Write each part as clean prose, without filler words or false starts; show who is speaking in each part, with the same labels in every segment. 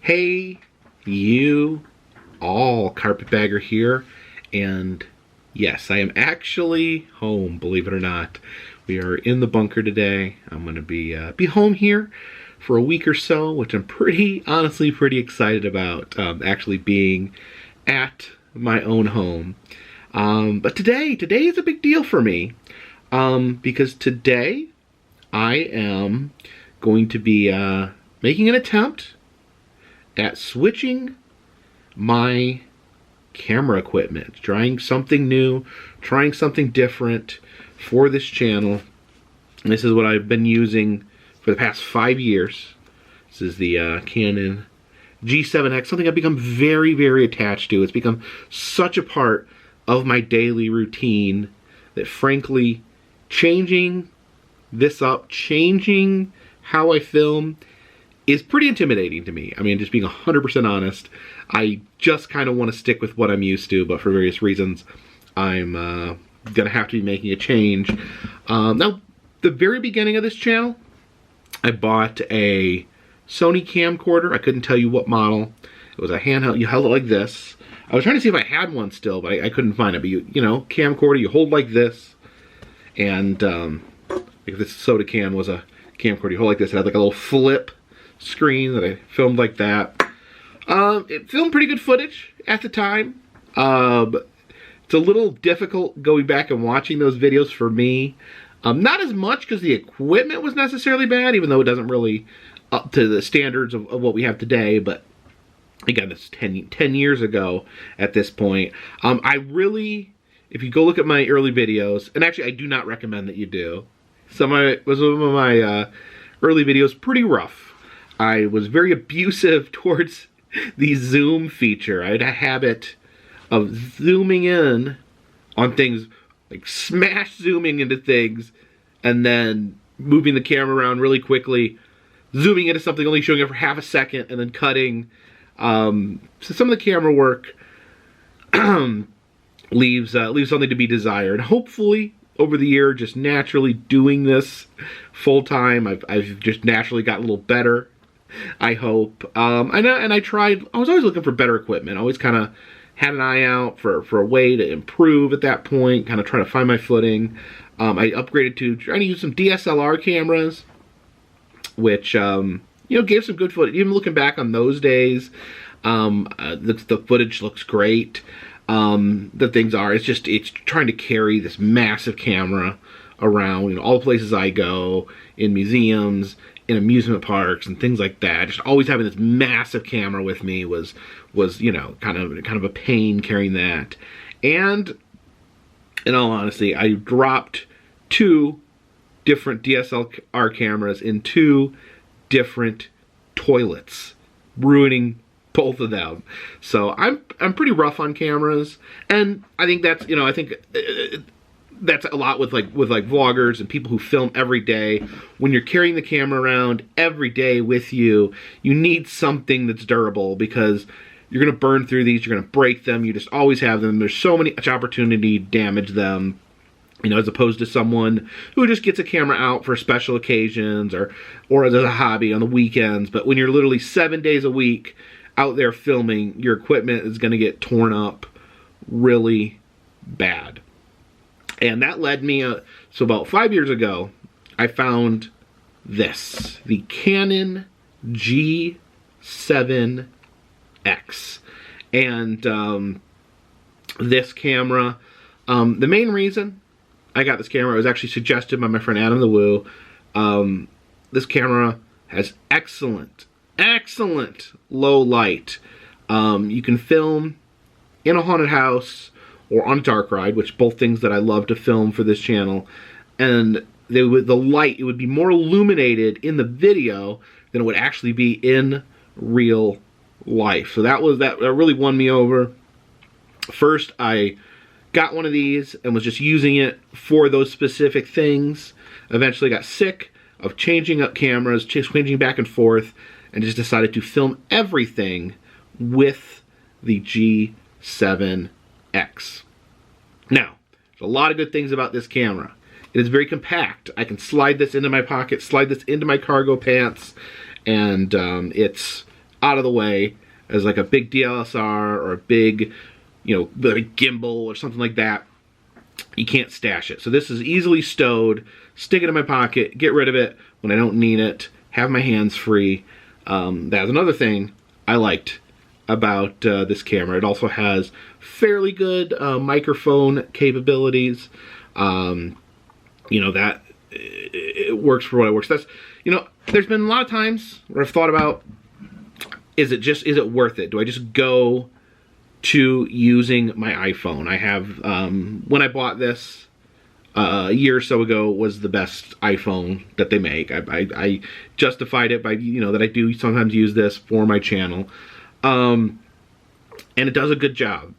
Speaker 1: Hey, you all, Carpetbagger here, and yes, I am actually home, believe it or not. We are in the bunker today. I'm going to be home here for a week or so, which I'm honestly pretty excited about, actually being at my own home. But today is a big deal for me, because today I am going to be making an attempt at switching my camera equipment, trying something new, trying something different for this channel. And this is what I've been using for the past 5 years. This is the Canon G7X, something I've become very, very attached to. It's become such a part of my daily routine that, frankly, changing this up, changing how I film, is pretty intimidating to me. I mean, just being 100% honest, I just kind of want to stick with what I'm used to, but for various reasons, I'm gonna have to be making a change. Now, the very beginning of this channel, I bought a Sony camcorder. I couldn't tell you what model. It was a handheld. You held it like this. I was trying to see if I had one still, but I couldn't find it. But you know, camcorder, you hold like this, and if this soda can was a camcorder, you hold like this. It had like a little flip screen that I filmed like that. It filmed pretty good footage at the time. It's a little difficult going back and watching those videos for me. Not as much because the equipment was necessarily bad, even though it doesn't really up to the standards of what we have today, but again, it's 10 years ago at this point. I really, if you go look at my early videos, and actually I do not recommend that you do. Some of my early videos pretty rough. I was very abusive towards the zoom feature. I had a habit of zooming in on things, like smash zooming into things, and then moving the camera around really quickly, zooming into something, only showing it for half a second, and then cutting. So some of the camera work leaves something to be desired. Hopefully, over the year, just naturally doing this full time, I've just naturally got a little better, I hope. And I tried. I was always looking for better equipment. I always kind of had an eye out for a way to improve at that point, kind of trying to find my footing. I upgraded to trying to use some DSLR cameras, which you know, gave some good footage. Even looking back on those days, the footage looks great. The things are, it's trying to carry this massive camera around, you know, all the places I go, in museums, in amusement parks, and things like that. Just always having this massive camera with me was you know, kind of a pain carrying that. And in all honesty, I dropped 2 different DSLR cameras in 2 different toilets, ruining both of them. So I'm pretty rough on cameras, and I think that's, you know, I think that's a lot with like vloggers and people who film every day. When you're carrying the camera around every day with you, you need something that's durable, because you're gonna burn through these, you're gonna break them, you just always have them. There's so much opportunity to damage them, you know, as opposed to someone who just gets a camera out for special occasions or as a hobby on the weekends. But when you're literally 7 days a week out there filming, your equipment is gonna get torn up really bad. And that led me, so about 5 years ago, I found this, the Canon G7X. And this camera, the main reason I got this camera was actually suggested by my friend Adam the Woo. This camera has excellent low light. You can film in a haunted house or on a dark ride, which both things that I love to film for this channel. And the light, it would be more illuminated in the video than it would actually be in real life. So that really won me over. First, I got one of these and was just using it for those specific things. Eventually got sick of changing up cameras, changing back and forth, and just decided to film everything with the G7X. Now, there's a lot of good things about this camera. It is very compact. I can slide this into my pocket, slide this into my cargo pants, and it's out of the way as like a big DSLR or a big, you know, like gimbal or something like that, you can't stash it. So this is easily stowed, stick it in my pocket, get rid of it when I don't need it, have my hands free. That's another thing I liked about this camera. It also has fairly good microphone capabilities. You know, that it works for what it works. That's, you know, there's been a lot of times where I've thought about, is it worth it? Do I just go to using my iPhone? I have, when I bought this a year or so ago, was the best iPhone that they make. I justified it by, you know, that I do sometimes use this for my channel. And it does a good job.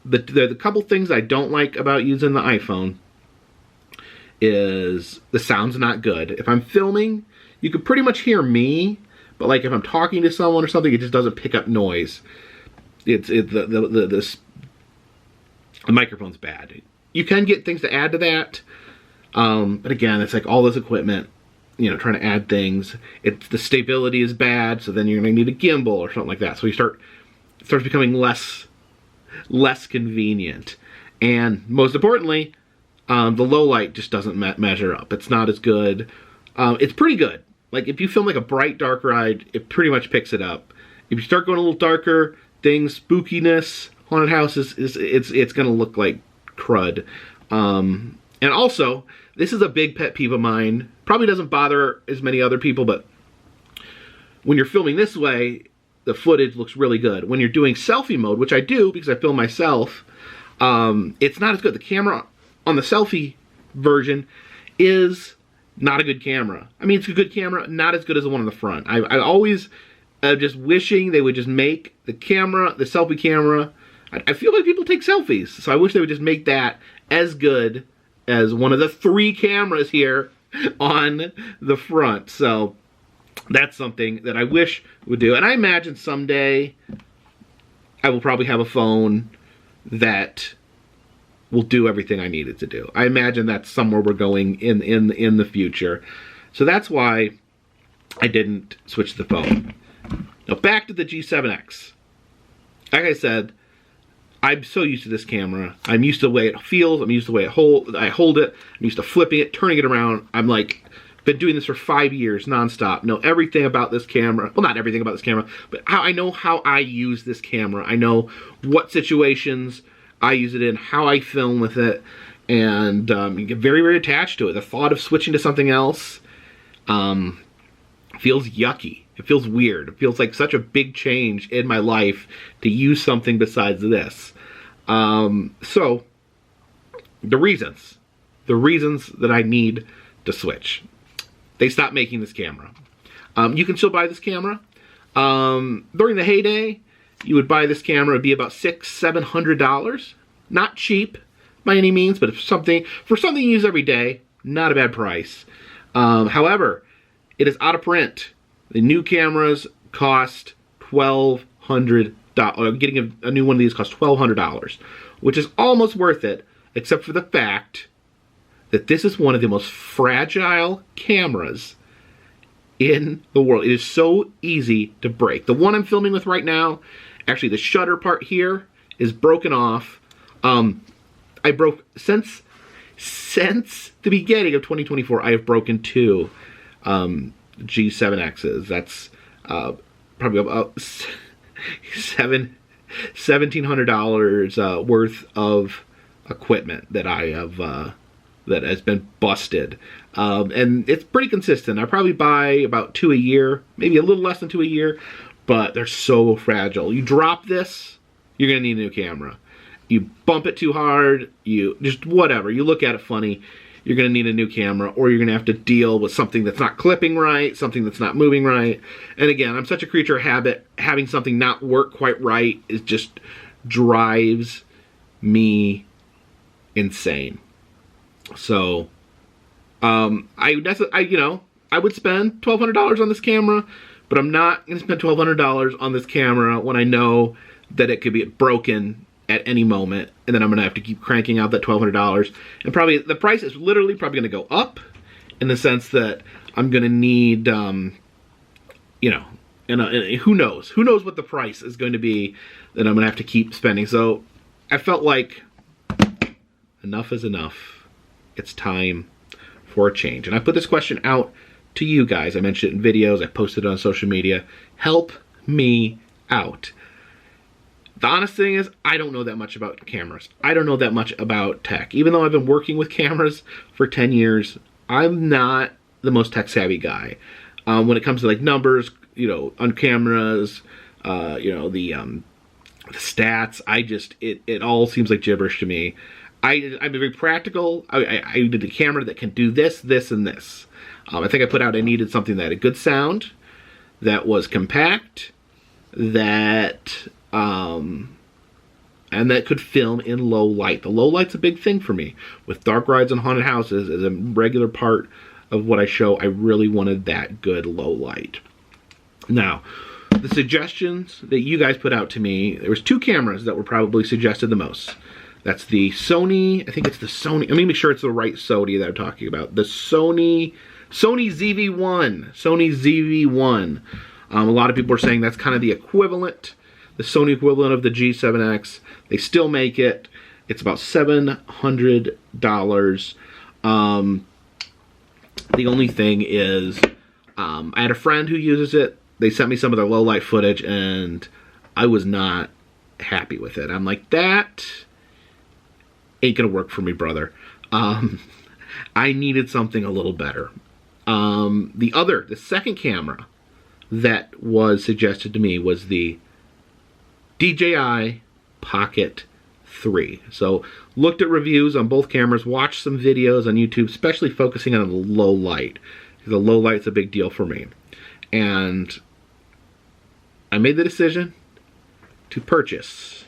Speaker 1: The couple things I don't like about using the iPhone is the sound's not good. If I'm filming, you can pretty much hear me, but like if I'm talking to someone or something, it just doesn't pick up noise. The microphone's bad. You can get things to add to that, but again, it's like all this equipment, you know, trying to add things. The stability is bad, so then you're going to need a gimbal or something like that. So it starts becoming less convenient, and most importantly, the low light just doesn't measure up. It's not as good. It's pretty good. Like if you film like a bright dark ride, it pretty much picks it up. If you start going a little darker, things, spookiness, haunted houses, it's going to look like crud. And also, this is a big pet peeve of mine. Probably doesn't bother as many other people, but when you're filming this way, the footage looks really good. When you're doing selfie mode, which I do because I film myself, it's not as good. The camera on the selfie version is not a good camera. I mean, it's a good camera, not as good as the one on the front. I always just wishing they would just make the camera, the selfie camera. I feel like people take selfies, so I wish they would just make that as good as one of the 3 cameras here on the front. So that's something that I wish would do. And I imagine someday I will probably have a phone that will do everything I need it to do. I imagine that's somewhere we're going in the future. So that's why I didn't switch the phone. Now back to the G7X. Like I said, I'm so used to this camera. I'm used to the way it feels. I'm used to the way I hold it. I'm used to flipping it, turning it around. I'm like, been doing this for 5 years nonstop. Know everything about this camera. Well, not everything about this camera, but I know how I use this camera. I know what situations I use it in, how I film with it, and you get very, very attached to it. The thought of switching to something else feels yucky. It feels weird. It feels like such a big change in my life to use something besides this. So, the reasons that I need to switch. They stopped making this camera. You can still buy this camera. During the heyday, you would buy this camera, it'd be about $600-700. Not cheap by any means, but for something you use every day, not a bad price. However, it is out of print. The new cameras cost $1,200. Getting a new one of these costs $1,200, which is almost worth it, except for the fact that this is one of the most fragile cameras in the world. It is so easy to break. The one I'm filming with right now, actually the shutter part here is broken off. I broke, since the beginning of 2024, I have broken 2 G7Xs. That's probably about $1,700 worth of equipment that I have that has been busted, and it's pretty consistent. I probably buy about 2 a year, maybe a little less than 2 a year, but they're so fragile. You drop this, you're gonna need a new camera. You bump it too hard, you just whatever, you look at it funny, you're gonna need a new camera, or you're gonna have to deal with something that's not clipping right, something that's not moving right. And again, I'm such a creature of habit. Having something not work quite right is just drives me insane. So, I would spend $1,200 on this camera, but I'm not gonna spend $1,200 on this camera when I know that it could be broken at any moment, and then I'm gonna have to keep cranking out that $1,200. And probably the price is literally probably gonna go up, in the sense that I'm gonna need, And who knows? Who knows what the price is going to be that I'm going to have to keep spending. So I felt like enough is enough. It's time for a change. And I put this question out to you guys. I mentioned it in videos. I posted it on social media. Help me out. The honest thing is, I don't know that much about cameras. I don't know that much about tech. Even though I've been working with cameras for 10 years, I'm not the most tech savvy guy. When it comes to like numbers, you know, on cameras, you know, the stats, it all seems like gibberish to me. I'm very practical. I needed a camera that can do this, this, and this. I think I put out I needed something that had a good sound, that was compact, that and that could film in low light. The low light's a big thing for me. With dark rides and haunted houses as a regular part of what I show, I really wanted that good low light. Now, the suggestions that you guys put out to me, there was 2 cameras that were probably suggested the most. That's the Sony, I think it's the Sony, let me make sure it's the right Sony that I'm talking about. The Sony ZV-1. Sony ZV-1. A lot of people are saying that's kind of the equivalent, the Sony equivalent of the G7X. They still make it. It's about $700. The only thing is, I had a friend who uses it. They sent me some of their low light footage and I was not happy with it. I'm like, that ain't gonna work for me, brother. I needed something a little better. The second camera that was suggested to me was the DJI Pocket 3. So looked at reviews on both cameras, watched some videos on YouTube, especially focusing on the low light. The low light's a big deal for me. And I made the decision to purchase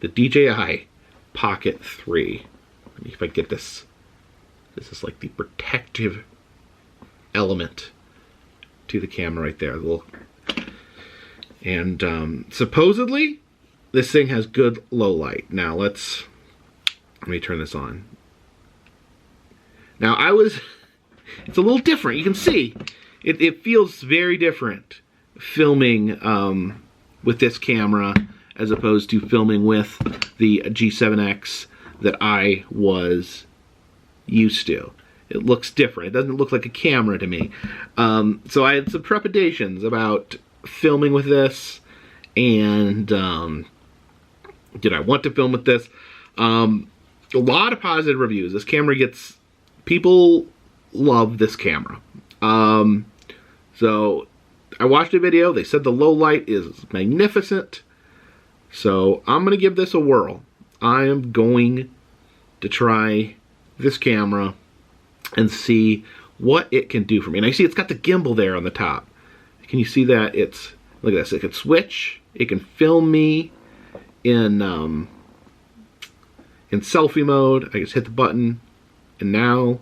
Speaker 1: the DJI Pocket 3. Let me, if I get this. This is like the protective element to the camera right there. And supposedly, this thing has good low light. Now let me turn this on. Now it's a little different. You can see, it feels very different filming with this camera as opposed to filming with the G7X that I was used to. It looks different. It doesn't look like a camera to me. So I had some trepidations about filming with this, and did I want to film with this? A lot of positive reviews. This camera gets, people love this camera. So I watched a video. They said the low light is magnificent. So I'm going to give this a whirl. I am going to try this camera and see what it can do for me. And I see it's got the gimbal there on the top. Can you see that? It's, look at this. It can switch. It can film me in selfie mode. I just hit the button, and now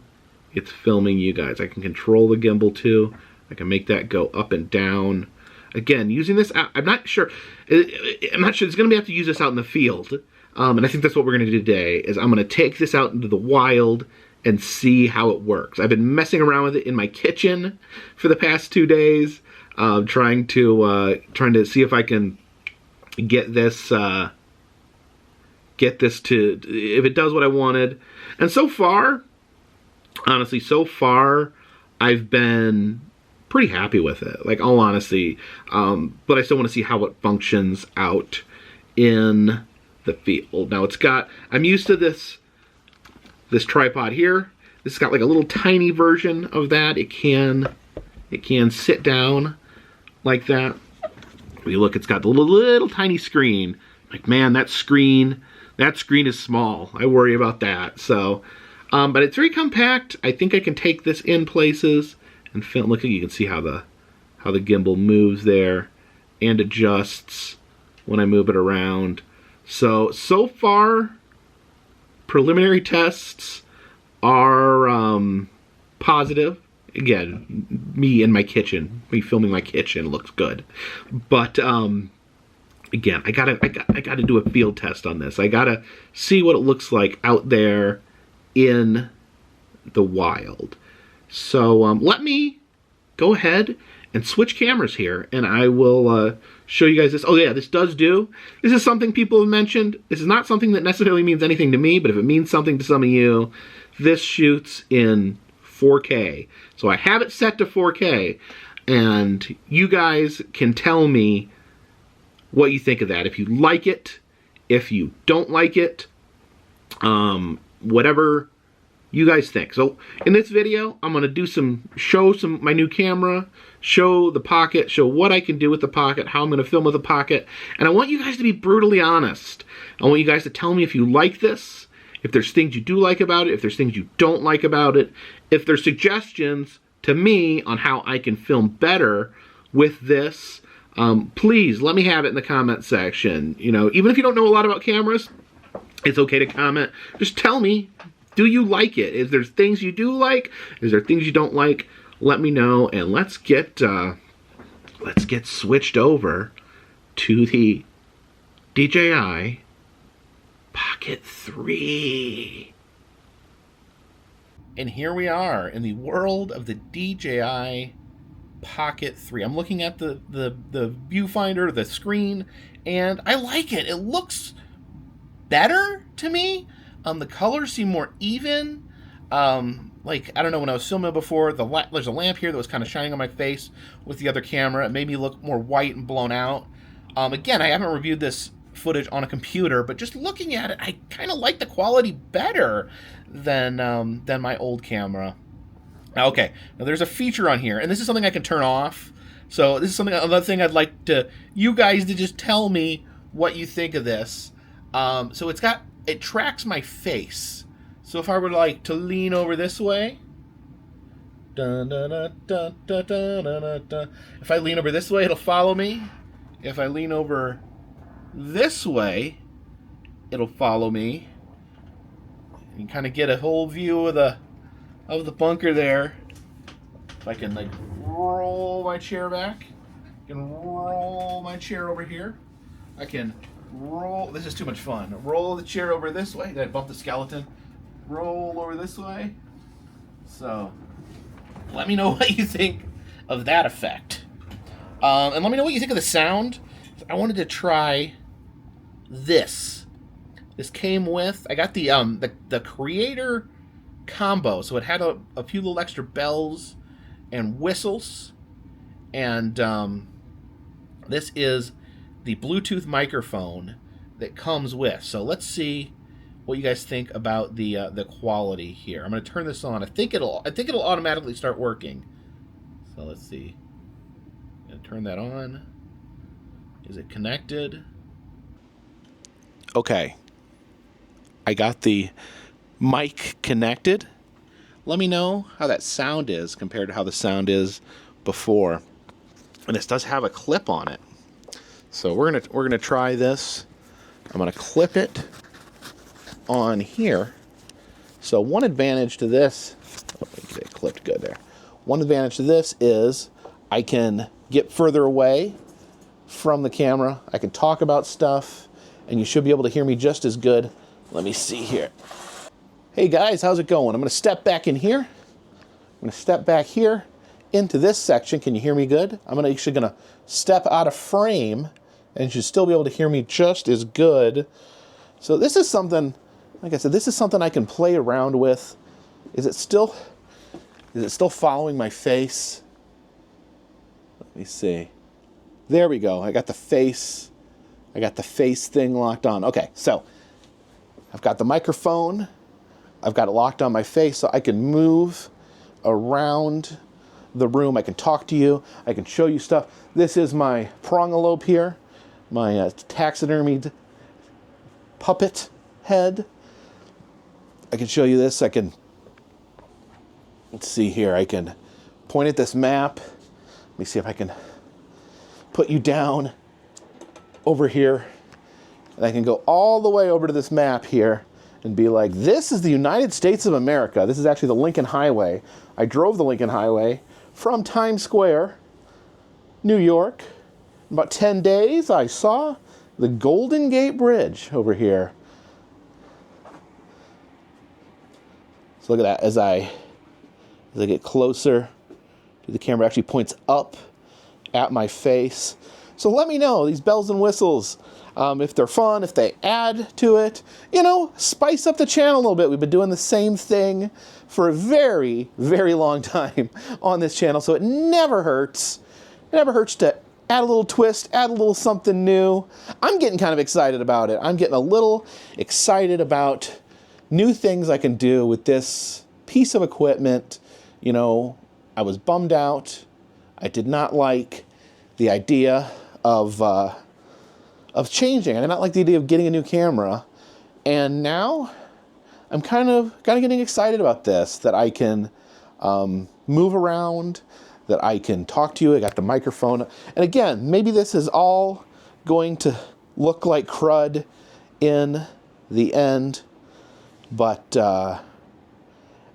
Speaker 1: it's filming you guys. I can control the gimbal too. I can make that go up and down. Again, using this, I'm not sure. I'm not sure. It's going to have to use this out in the field. And I think that's what we're going to do today, is I'm going to take this out into the wild and see how it works. I've been messing around with it in my kitchen for the past 2 days, trying to see if I can get this to, if it does what I wanted. And so far, honestly, I've been pretty happy with it, like, all honesty. But I still want to see how it functions out in the field. Now it's got, I'm used to this tripod here. This has got like a little tiny version of that. It can sit down like that. If you look, it's got the little tiny screen. Like, man, that screen is small. I worry about that. So, but it's very compact. I think I can take this in places and film. Look, you can see how the gimbal moves there and adjusts when I move it around. So far, preliminary tests are positive. Again, me in my kitchen, me filming my kitchen looks good. But again, I gotta do a field test on this. I gotta see what it looks like out there in the wild. So let me go ahead and switch cameras here, and I will show you guys this. Oh yeah, this is something people have mentioned. This is not something that necessarily means anything to me, but if it means something to some of you, this shoots in 4K. So I have it set to 4K, and you guys can tell me what you think of that. If you like it, if you don't like it, whatever you guys think. So in this video, I'm going to show my new camera, show the Pocket, show what I can do with the Pocket, how I'm going to film with the Pocket, and I want you guys to be brutally honest. I want you guys to tell me if you like this, if there's things you do like about it, if there's things you don't like about it, if there's suggestions to me on how I can film better with this. Please let me have it in the comment section. You know, even if you don't know a lot about cameras, it's okay to comment. Just tell me, do you like it? Is there things you do like? Is there things you don't like? Let me know, and let's get switched over to the DJI Pocket 3. And here we are in the world of the DJI Pocket 3. I'm looking at the viewfinder, the screen, and I like it. It looks better to me. The colors seem more even. Like, I don't know, when I was filming before, there's a lamp here that was kind of shining on my face with the other camera. It made me look more white and blown out. Again, I haven't reviewed this footage on a computer, but just looking at it, I kind of like the quality better than my old camera. Okay, now there's a feature on here, and this is something I can turn off. So this is another thing I'd like you guys to just tell me what you think of this. So it tracks my face. So if I were to lean over this way, if I lean over this way, it'll follow me. If I lean over this way, it'll follow me. You can kind of get a whole view of the bunker there. If I can roll my chair back, I can roll my chair over here. I can roll. This is too much fun. Roll the chair over this way. Did I bump the skeleton? Roll over this way. So let me know what you think of that effect, and let me know what you think of the sound. I wanted to try this. This came with, I got the creator combo, so it had a few little extra bells and whistles, and this is the Bluetooth microphone that comes with. So let's see what you guys think about the quality here. I'm going to turn this on. I think it'll automatically start working. So let's see. I'm going to turn that on. Is it connected? Okay. I got the mic connected. Let me know how that sound is compared to how the sound is before. And this does have a clip on it. So we're gonna try this. I'm gonna clip it on here. So one advantage to this, get it clipped good there. One advantage to this is I can get further away from the camera. I can talk about stuff, and you should be able to hear me just as good. Let me see here. Hey guys, how's it going? I'm gonna step back in here. I'm gonna step back here into this section. Can you hear me good? I'm actually gonna step out of frame, and you should still be able to hear me just as good. So this is something, like I said, this is something I can play around with. Is it still following my face? Let me see. There we go. I got the face thing locked on. Okay, so I've got the microphone. I've got it locked on my face, so I can move around the room. I can talk to you. I can show you stuff. This is my prongalope here, my taxidermied puppet head. I can show you this. Let's see here. I can point at this map. Let me see if I can put you down over here. And I can go all the way over to this map here and be like, this is the United States of America. This is actually the Lincoln Highway. I drove the Lincoln Highway from Times Square, New York. In about 10 days, I saw the Golden Gate Bridge over here. So look at that. As I get closer, the camera actually points up
Speaker 2: at my face. So let me know, these bells and whistles, if they're fun, if they add to it. You know, spice up the channel a little bit. We've been doing the same thing for a very, very long time on this channel, so it never hurts. It never hurts to add a little twist, add a little something new. I'm getting kind of excited about it. I'm getting a little excited about new things I can do with this piece of equipment. You know, I was bummed out. I did not like the idea of changing. I did not like the idea of getting a new camera. And now I'm kind of getting excited about this, that I can move around, that I can talk to you. I got the microphone. And again, maybe this is all going to look like crud in the end. But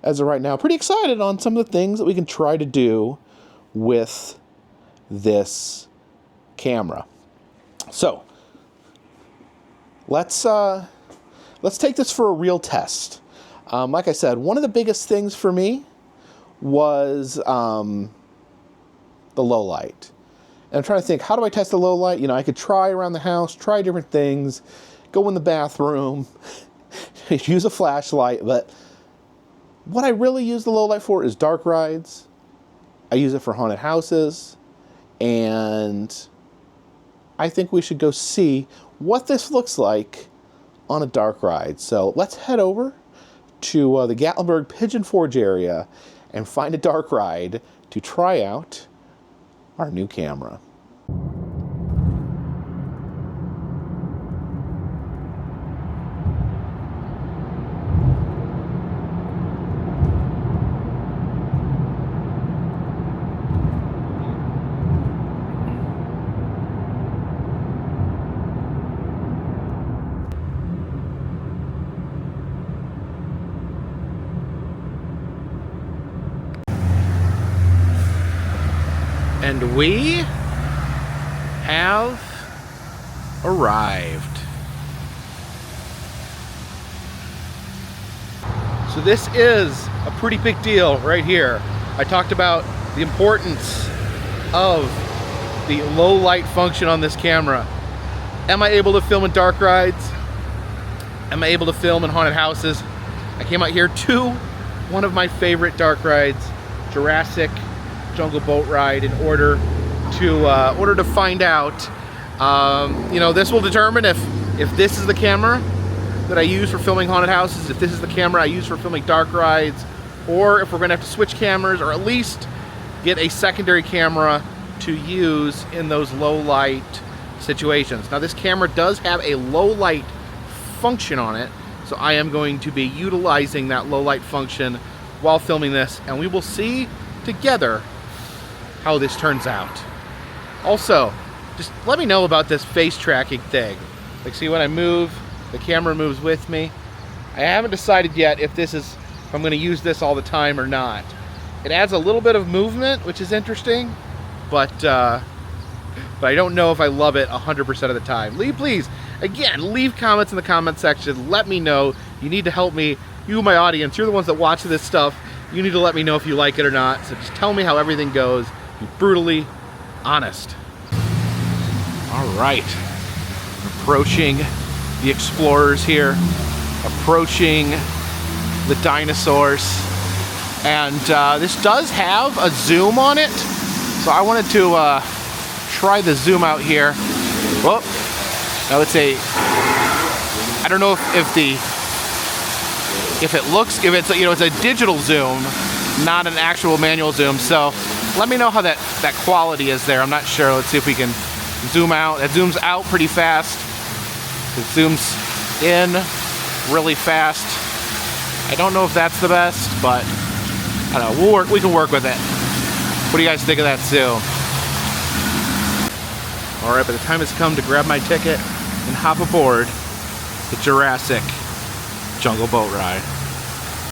Speaker 2: as of right now, pretty excited on some of the things that we can try to do with this camera. So let's take this for a real test. Like I said, one of the biggest things for me was the low light. And I'm trying to think, how do I test the low light? You know, I could try around the house, try different things, go in the bathroom, use a flashlight, but what I really use the low light for is dark rides. I use it for haunted houses, and I think we should go see what this looks like on a dark ride. So let's head over to the Gatlinburg Pigeon Forge area and find a dark ride to try out our new camera. And we have arrived. So this is a pretty big deal right here. I talked about the importance of the low light function on this camera. Am I able to film in dark rides? Am I able to film in haunted houses? I came out here to one of my favorite dark rides, Jurassic Jungle Boat Ride, in order to find out. You know, this will determine if this is the camera that I use for filming haunted houses, if this is the camera I use for filming dark rides, or if we're gonna have to switch cameras, or at least get a secondary camera to use in those low light situations. Now this camera does have a low light function on it, so I am going to be utilizing that low light function while filming this, and we will see together how this turns out. Also, just let me know about this face tracking thing. Like, see, when I move, the camera moves with me. I haven't decided yet if I'm gonna use this all the time or not. It adds a little bit of movement, which is interesting, but I don't know if I love it 100% of the time. Please, again, leave comments in the comment section. Let me know. You need to help me. You, my audience, you're the ones that watch this stuff. You need to let me know if you like it or not. So just tell me how everything goes. Be brutally honest. All right, approaching the explorers here, approaching the dinosaurs, and this does have a zoom on it, so I wanted to try the zoom out here. Well, I would say, I don't know if it's, you know, it's a digital zoom, not an actual manual zoom. So let me know how that quality is there. I'm not sure. Let's see if we can zoom out. It zooms out pretty fast. It zooms in really fast. I don't know if that's the best, but I don't know. We can work with it. What do you guys think of that zoom? All right, but the time has come to grab my ticket and hop aboard the Jurassic Jungle Boat Ride.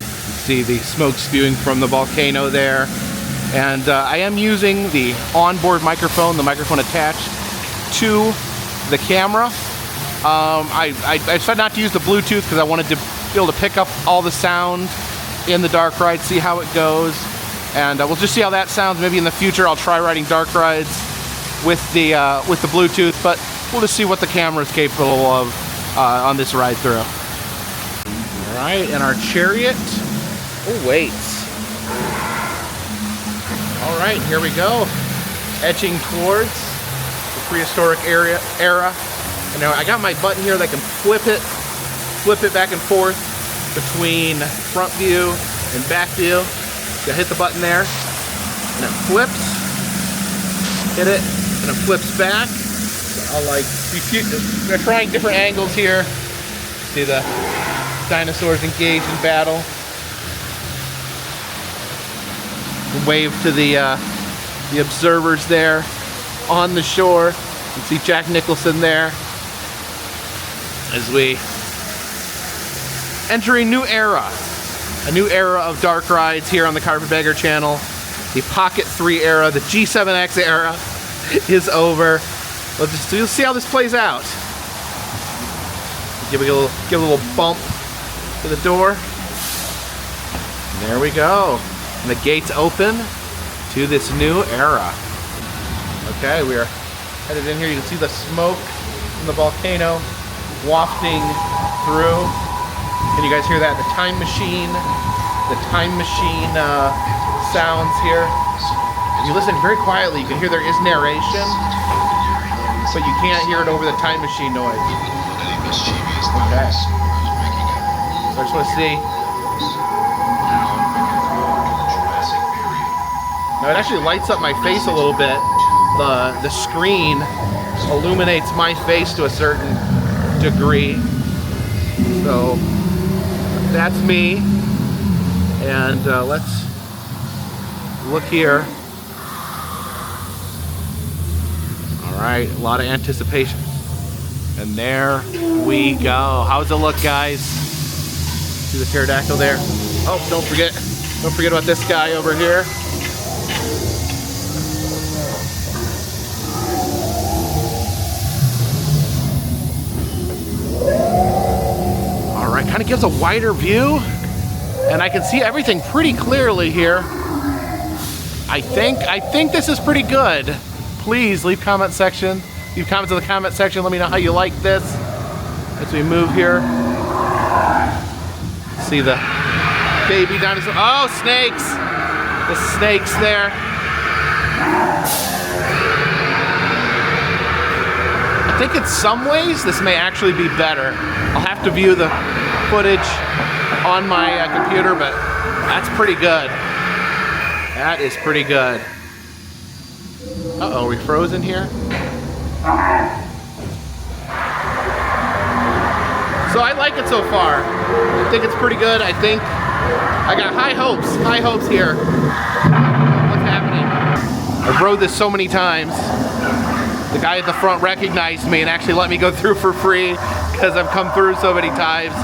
Speaker 2: You see the smoke spewing from the volcano there. And I am using the onboard microphone, the microphone attached to the camera. I decided not to use the Bluetooth because I wanted to be able to pick up all the sound in the dark ride, see how it goes. And we'll just see how that sounds. Maybe in the future I'll try riding dark rides with the Bluetooth, but we'll just see what the camera is capable of on this ride through. All right, and our chariot awaits. All right, here we go, edging towards the prehistoric era. And now I got my button here that can flip it back and forth between front view and back view. So hit the button there, and it flips. Hit it, and it flips back. So I'll like, we're trying different angles here. See the dinosaurs engaged in battle. Wave to the observers there on the shore. You can see Jack Nicholson there as we enter a new era of dark rides here on the Carpetbagger channel. The Pocket 3 era, the G7X era is over. We'll see how this plays out. Give a little bump to the door. And there we go. And the gates open to this new era. Okay, we are headed in here. You can see the smoke from the volcano wafting through. Can you guys hear that? The time machine sounds here. If you listen very quietly, you can hear there is narration, but you can't hear it over the time machine noise. Okay. So I just want to see. Now it actually lights up my face a little bit. The screen illuminates my face to a certain degree. So that's me. And let's look here. All right, a lot of anticipation. And there we go. How's it look, guys? See the pterodactyl there? Oh, don't forget about this guy over here. Kind of gives a wider view, and I can see everything pretty clearly here. I think this is pretty good. Please leave comments in the comment section. Let me know how you like this as we move here. See the baby dinosaur. Oh, snakes! The snakes there. I think in some ways this may actually be better. I'll have to view the footage on my computer, but that's pretty good. That is pretty good. Uh-oh, are we frozen here? So I like it so far. I think it's pretty good. I think I got high hopes here. What's happening? I've rode this so many times. The guy at the front recognized me and actually let me go through for free because I've come through so many times.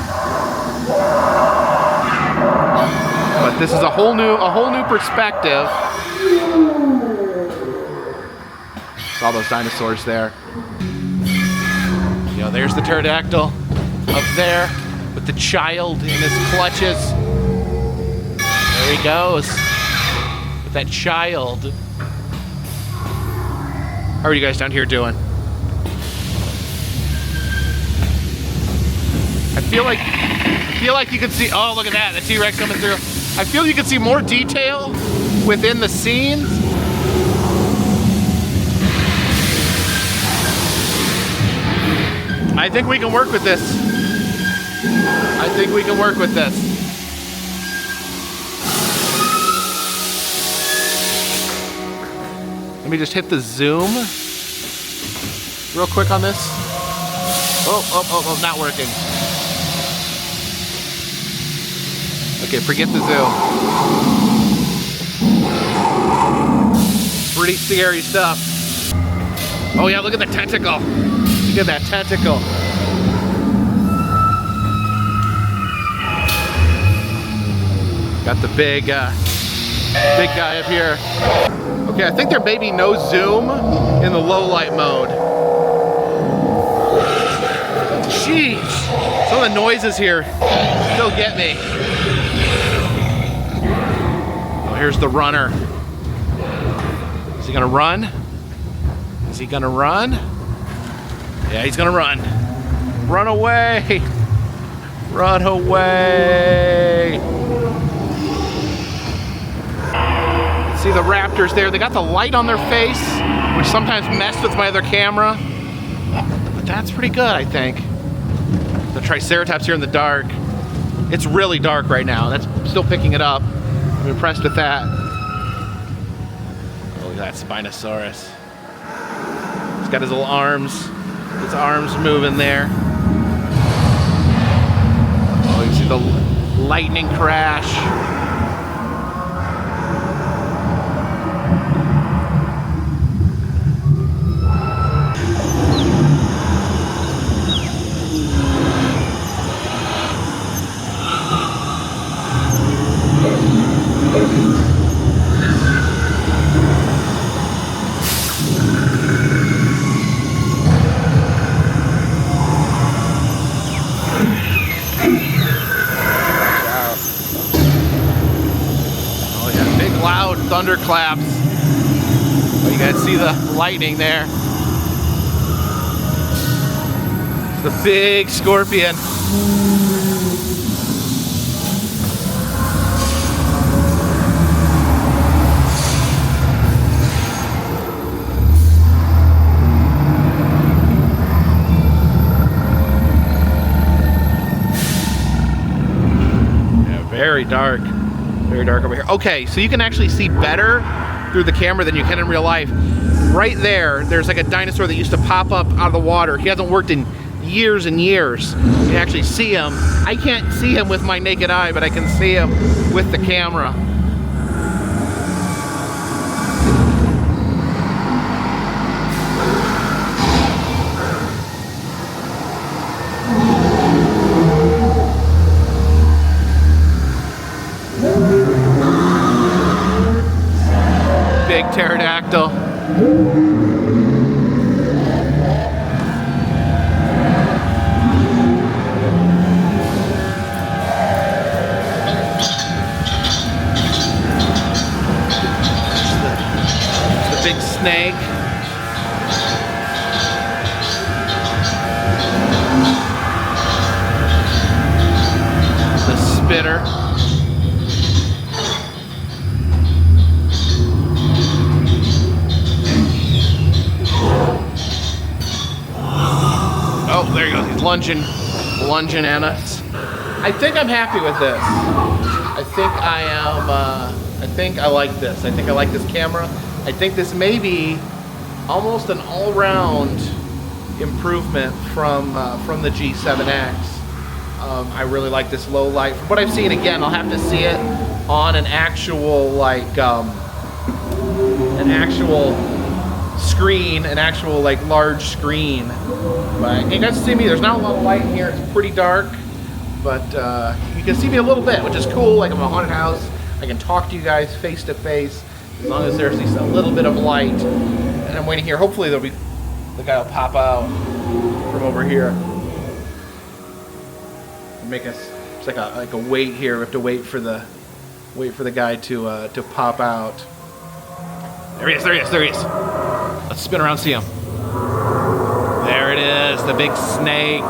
Speaker 2: But this is a whole new perspective. Saw those dinosaurs there. You know, there's the pterodactyl up there with the child in his clutches. There he goes with that child. How are you guys down here doing? I feel like you can see, oh, look at that, the T-Rex coming through. I feel you can see more detail within the scenes. I think we can work with this. I think we can work with this. Let me just hit the zoom real quick on this. Oh, not working. Okay, forget the zoom. Pretty scary stuff. Oh yeah, look at the tentacle. Look at that tentacle. Got the big guy up here. Okay, I think there may be no zoom in the low light mode. Jeez, some of the noises here still get me. Oh, here's the runner. Is he gonna run? Is Is he gonna run? Yeah, he's gonna run. Run away! Run away! See the raptors there? They got the light on their face, which sometimes messed with my other camera. But that's pretty good, I think. The Triceratops here in the dark. It's really dark right now. That's still picking it up. I'm impressed with that. Oh, look at that Spinosaurus. He's got his little arms. His arms moving there. Oh, you see the lightning crash. Thunderclaps. Oh, you guys see the lightning there. It's the big scorpion. Yeah, very dark. Very dark over here. Okay, so you can actually see better through the camera than you can in real life. Right there, there's like a dinosaur that used to pop up out of the water. He hasn't worked in years and years. You can actually see him. I can't see him with my naked eye, but I can see him with the camera. Big pterodactyl. The big snake. The spitter. Oh, there he goes. He's lunging at us. I think I'm happy with this. I think I am. I think I like this. I think I like this camera. I think this may be almost an all-round improvement from the G7X. I really like this low light. From what I've seen, again, I'll have to see it on an actual screen, an actual like large screen. But you guys see me, there's not a lot of light in here, it's pretty dark, but you can see me a little bit, which is cool. Like I'm in a haunted house, I can talk to you guys face to face, as long as there's at least a little bit of light. And I'm waiting here, hopefully the guy will pop out from over here. Make us, it's like a wait here, we have to wait for the guy to pop out. There he is, there he is, there he is. Let's spin around, see him. There it is, the big snake.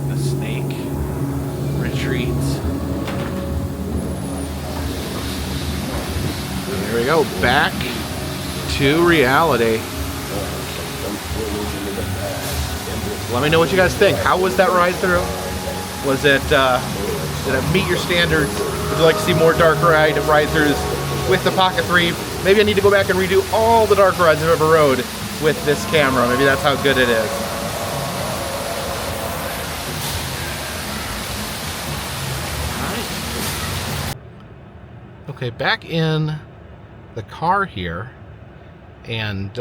Speaker 2: The snake retreats. There we go, back to reality. Let me know what you guys think. How was that ride through? Was it, did it meet your standards? Would you like to see more dark ride-throughs with the Pocket 3? Maybe I need to go back and redo all the dark rides I've ever rode with this camera. Maybe that's how good it is. All right. Okay, back in the car here, and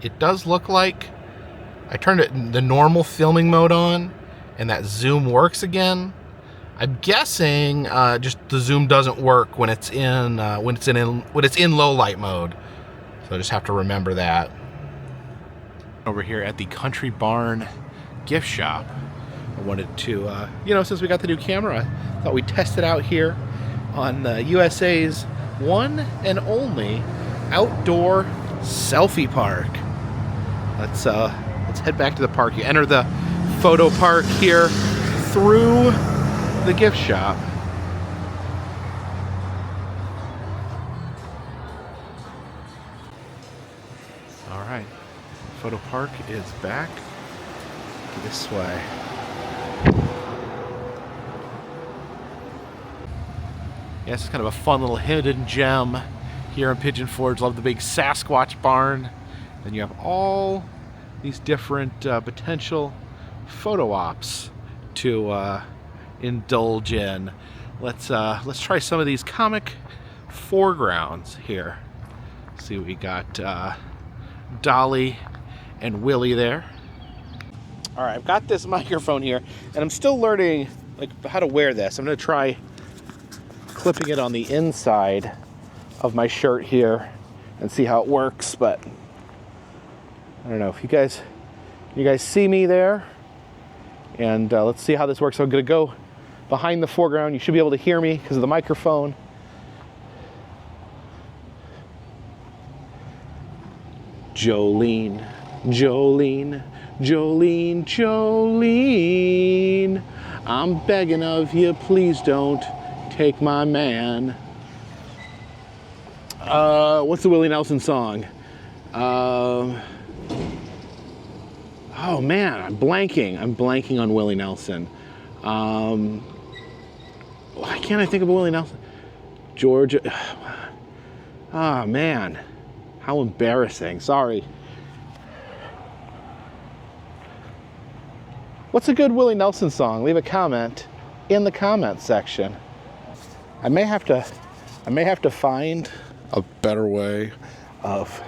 Speaker 2: it does look like I turned the normal filming mode on, and that zoom works again. I'm guessing just the zoom doesn't work when it's in low light mode. So I just have to remember that. Over here at the Country Barn gift shop, I wanted to, since we got the new camera, I thought we'd test it out here on USA's one and only outdoor selfie park. Let's head back to the park. You enter the photo park here through the gift shop. All right, photo park is back this way. Yeah, it's kind of a fun little hidden gem here in Pigeon Forge. Love the big Sasquatch barn. Then you have all these different potential photo ops to indulge in. Let's try some of these comic foregrounds here. See, we got Dolly and Willie there. All right, I've got this microphone here, and I'm still learning how to wear this. I'm gonna try clipping it on the inside of my shirt here and see how it works, but I don't know if you guys see me there, and let's see how this works. So I'm gonna go behind the foreground. You should be able to hear me because of the microphone. Jolene, Jolene, Jolene, Jolene, I'm begging of you, please don't take my man. What's the Willie Nelson song? Oh man, I'm blanking on Willie Nelson. Why can't I think of a Willie Nelson? Georgia. Oh man, how embarrassing. Sorry. What's a good Willie Nelson song? Leave a comment in the comment section. I may have to find a better way of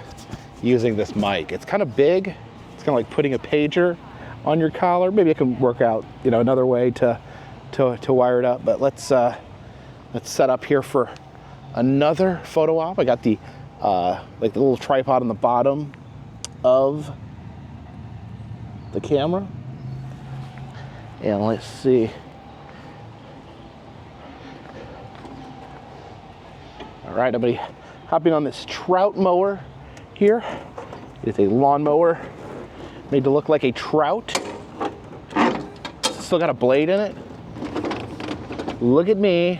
Speaker 2: using this mic. It's kind of big. It's kind of like putting a pager on your collar. Maybe I can work out, another way to wire it up. But let's set up here for another photo op. I got the the little tripod on the bottom of the camera. And let's see. All right, everybody, hopping on this trout mower here. It's a lawnmower made to look like a trout. Still got a blade in it. Look at me.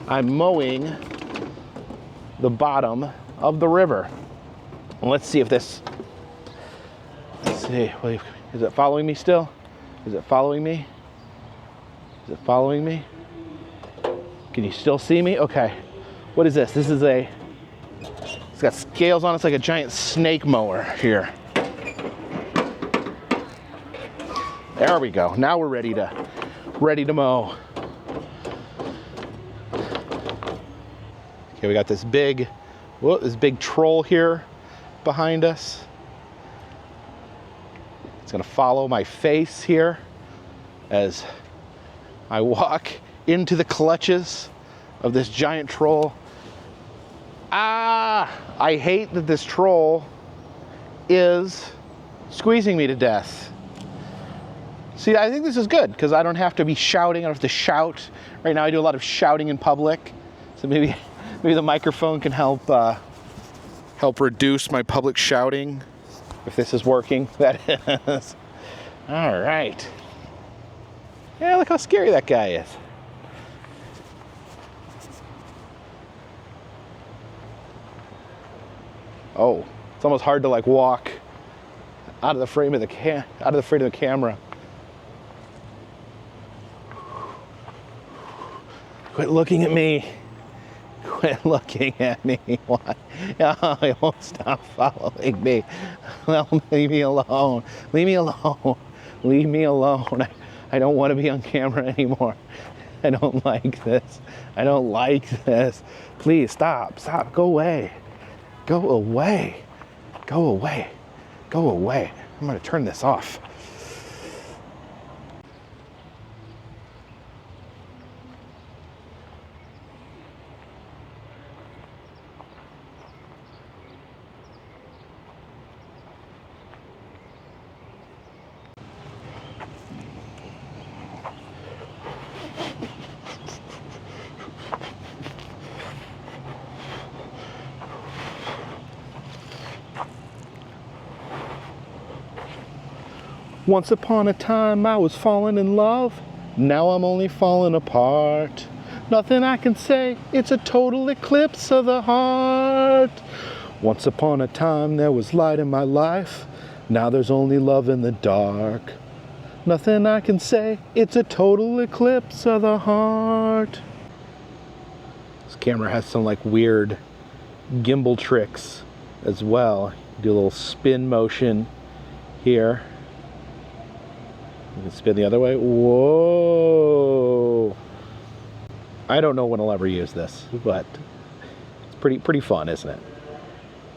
Speaker 2: I'm mowing the bottom of the river. And let's see if this, let's see, is it following me still? Is it following me? Is it following me? Can you still see me? Okay. What is this? This is it's got scales on it. It's like a giant snake mower here. There we go. Now we're ready to mow. Okay, we got this big troll here behind us. It's gonna follow my face here as I walk into the clutches of this giant troll. I hate that this troll is squeezing me to death. See, I think this is good because I don't have to be shouting. I don't have to shout. Right now I do a lot of shouting in public. So maybe the microphone can help reduce my public shouting. If this is working, that is. All right. Yeah, look how scary that guy is. Oh, it's almost hard to walk out of the frame of the camera. Quit looking at me. Quit looking at me. Why? Oh, he won't stop following me. Well, leave me alone. Leave me alone. Leave me alone. I don't want to be on camera anymore. I don't like this. I don't like this. Please stop. Stop. Go away. Go away. Go away. Go away. I'm going to turn this off. Once upon a time I was falling in love, now I'm only falling apart. Nothing I can say, it's a total eclipse of the heart. Once upon a time there was light in my life, now there's only love in the dark. Nothing I can say, it's a total eclipse of the heart. This camera has some like weird gimbal tricks as well. Do a little spin motion here. You can spin the other way. Whoa! I don't know when I'll ever use this, but it's pretty fun, isn't it?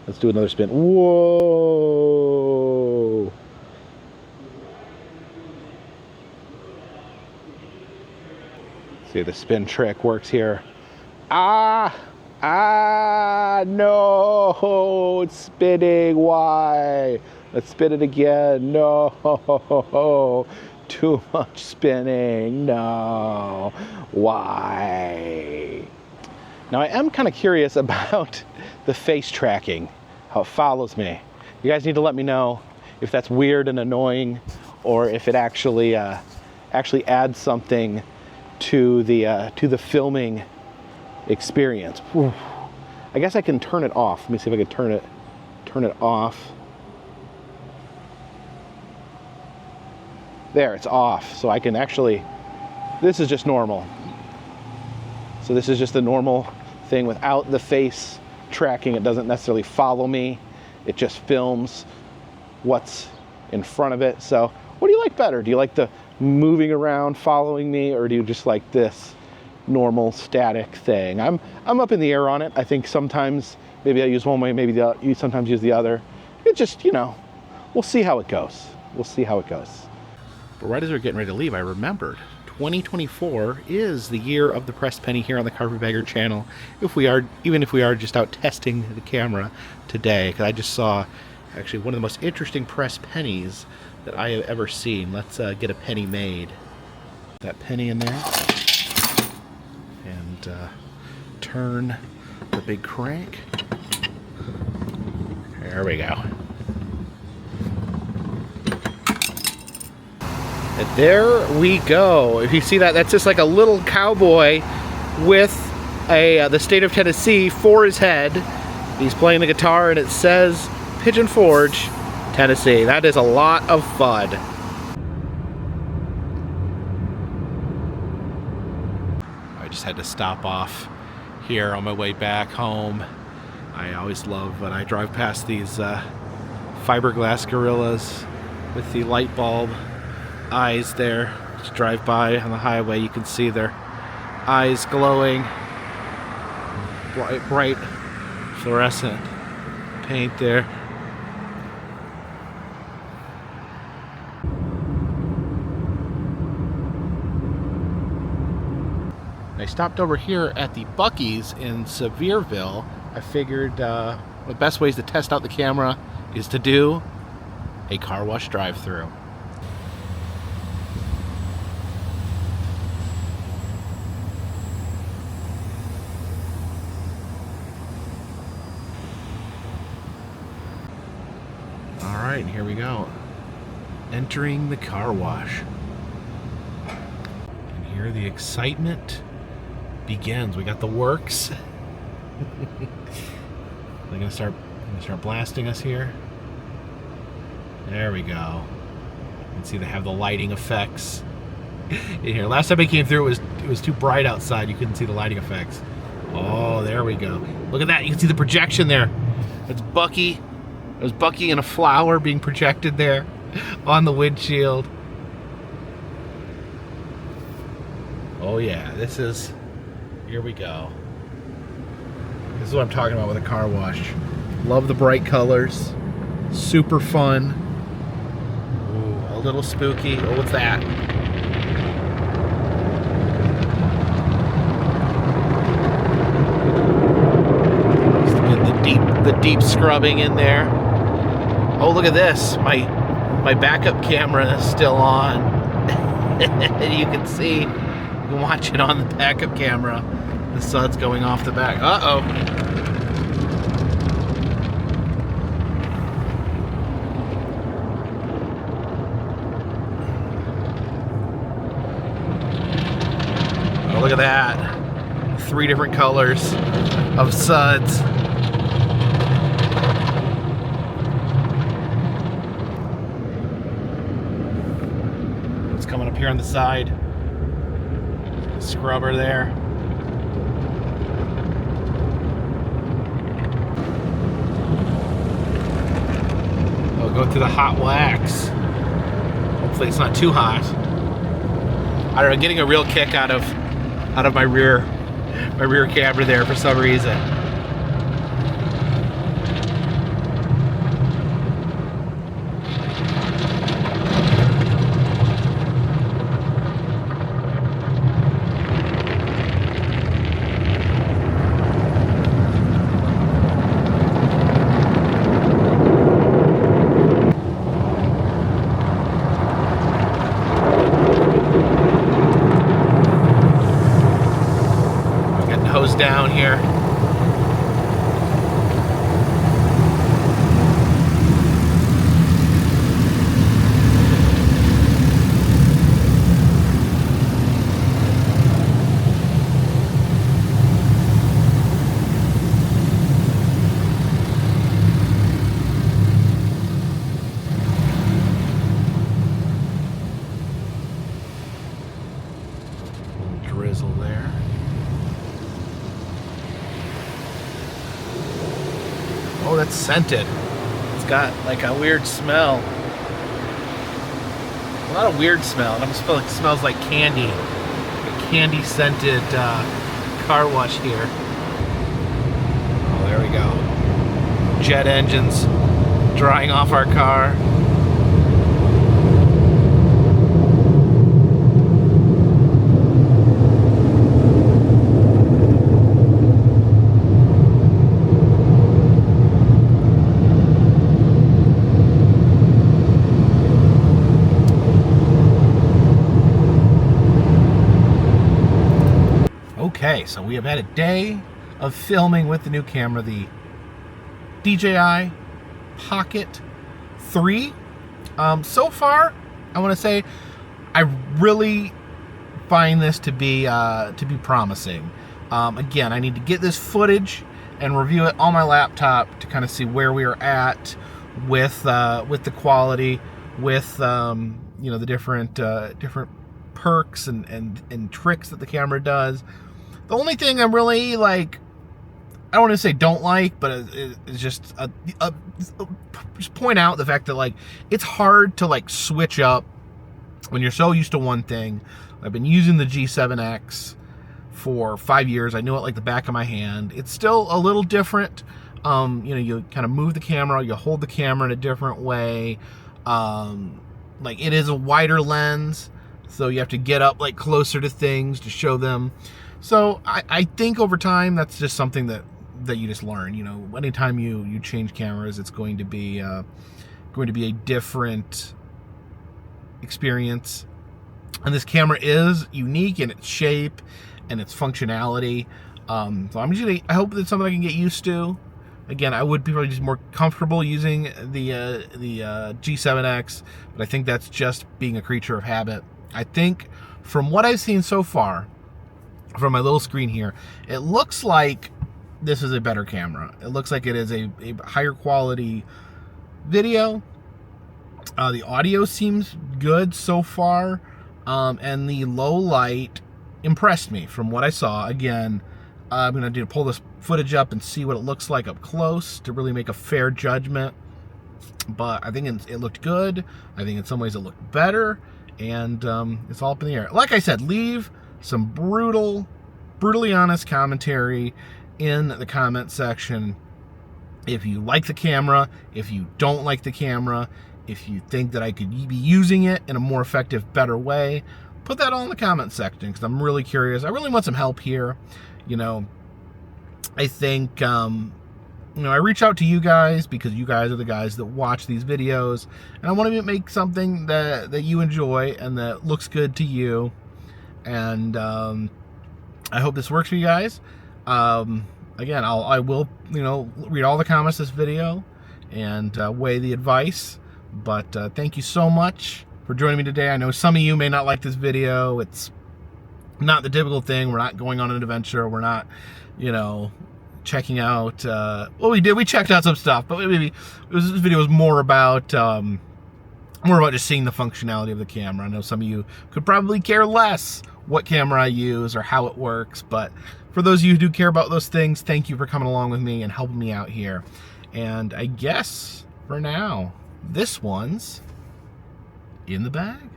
Speaker 2: Let's do another spin. Whoa! See, the spin trick works here. Ah! No! It's spinning. Why? Let's spin it again. No! Too much spinning. No! Why? Now I am kind of curious about the face tracking, how it follows me. You guys need to let me know if that's weird and annoying, or if it actually adds something to the filming experience. Whew. I guess I can turn it off. Let me see if I can turn it off. There, it's off. So I can actually, this is just normal. So this is just the normal thing without the face tracking. It doesn't necessarily follow me. It just films what's in front of it. So what do you like better? Do you like the moving around following me, or do you just like this normal static thing? I'm up in the air on it. I think sometimes maybe I use one way, maybe you sometimes use the other. It just, we'll see how it goes. We'll see how it goes. But right as we're getting ready to leave, I remembered 2024 is the year of the pressed penny here on the Carpetbagger channel. Even if we are just out testing the camera today, because I just saw actually one of the most interesting pressed pennies that I have ever seen. Let's get a penny made. That penny in there, and turn the big crank. There we go. And there we go. If you see that, that's just like a little cowboy with the state of Tennessee for his head. He's playing the guitar and it says Pigeon Forge, Tennessee. That is a lot of fun. I just had to stop off here on my way back home. I always love when I drive past these fiberglass gorillas with the light bulb eyes there. Just drive by on the highway, you can see their eyes glowing. Bright fluorescent paint there. I stopped over here at the Buc-ees in Sevierville. I figured the best ways to test out the camera is to do a car wash drive-through. Alright, here we go. Entering the car wash. And here the excitement begins. We got the works. They're gonna start blasting us here. There we go. You can see they have the lighting effects in here. Last time I came through, it was too bright outside. You couldn't see the lighting effects. Oh, there we go. Look at that. You can see the projection there. It's Bucky. There's Bucky and a flower being projected there on the windshield. Oh yeah, here we go. This is what I'm talking about with a car wash. Love the bright colors. Super fun. Ooh, a little spooky. Oh, what's that? Just get the deep scrubbing in there. Oh, look at this. My My backup camera is still on. You can see, you can watch it on the backup camera. The sun's going off the back. Uh-oh. Oh, look at that. 3 different colors of suds. It's coming up here on the side. Scrubber there. I'll go through the hot wax. Hopefully it's not too hot. I don't know, getting a real kick out of my rear camera there for some reason. Down here. Drizzle there. Oh, that's scented. It's got like a weird smell. Not a weird smell. It almost feels like it smells like candy. A candy scented car wash here. Oh, there we go. Jet engines drying off our car. Okay, so we have had a day of filming with the new camera, the DJI Pocket 3. So far, I want to say I really find this to be promising. Again, I need to get this footage and review it on my laptop to kind of see where we are at with the quality, with you know, the different perks and tricks that the camera does. The only thing I'm really like, I don't want to say don't like, but it's just just point out the fact that like it's hard to like switch up when you're so used to one thing. I've been using the G7X for 5 years. I know it like the back of my hand. It's still a little different. You know, you kind of move the camera, you hold the camera in a different way. Like it is a wider lens, so you have to get up like closer to things to show them. So I think over time that's just something that you just learn. You know, anytime you change cameras, it's going to be a different experience. And this camera is unique in its shape and its functionality. So I hope that's something I can get used to. Again, I would be probably just more comfortable using the G7X, but I think that's just being a creature of habit. I think from what I've seen so far, from my little screen here, it looks like this is a better camera. It looks like it is a higher quality video. The audio seems good so far, and the low light impressed me from what I saw. Again, I'm going to pull this footage up and see what it looks like up close to really make a fair judgment. But I think it looked good. I think in some ways it looked better, and it's all up in the air. Like I said, leave some brutally honest commentary in the comment section. If you like the camera, if you don't like the camera, if you think that I could be using it in a more effective, better way, put that all in the comment section, because I'm really curious. I really want some help here. You know, I think I reach out to you guys because you guys are the guys that watch these videos, and I want to make something that you enjoy and that looks good to you. And I hope this works for you guys. Again, I will read all the comments of this video and weigh the advice. But thank you so much for joining me today. I know some of you may not like this video. It's not the typical thing. We're not going on an adventure. We're not, checking out. Well, we did. We checked out some stuff, but maybe this video was more about just seeing the functionality of the camera. I know some of you could probably care less what camera I use or how it works, but for those of you who do care about those things, thank you for coming along with me and helping me out here. And I guess for now, this one's in the bag.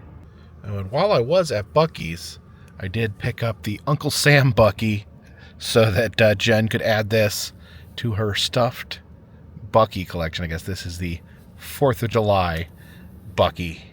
Speaker 2: And while I was at Buc-ee's, I did pick up the Uncle Sam bucky so that Jen could add this to her stuffed bucky collection. I guess this is the 4th of July bucky.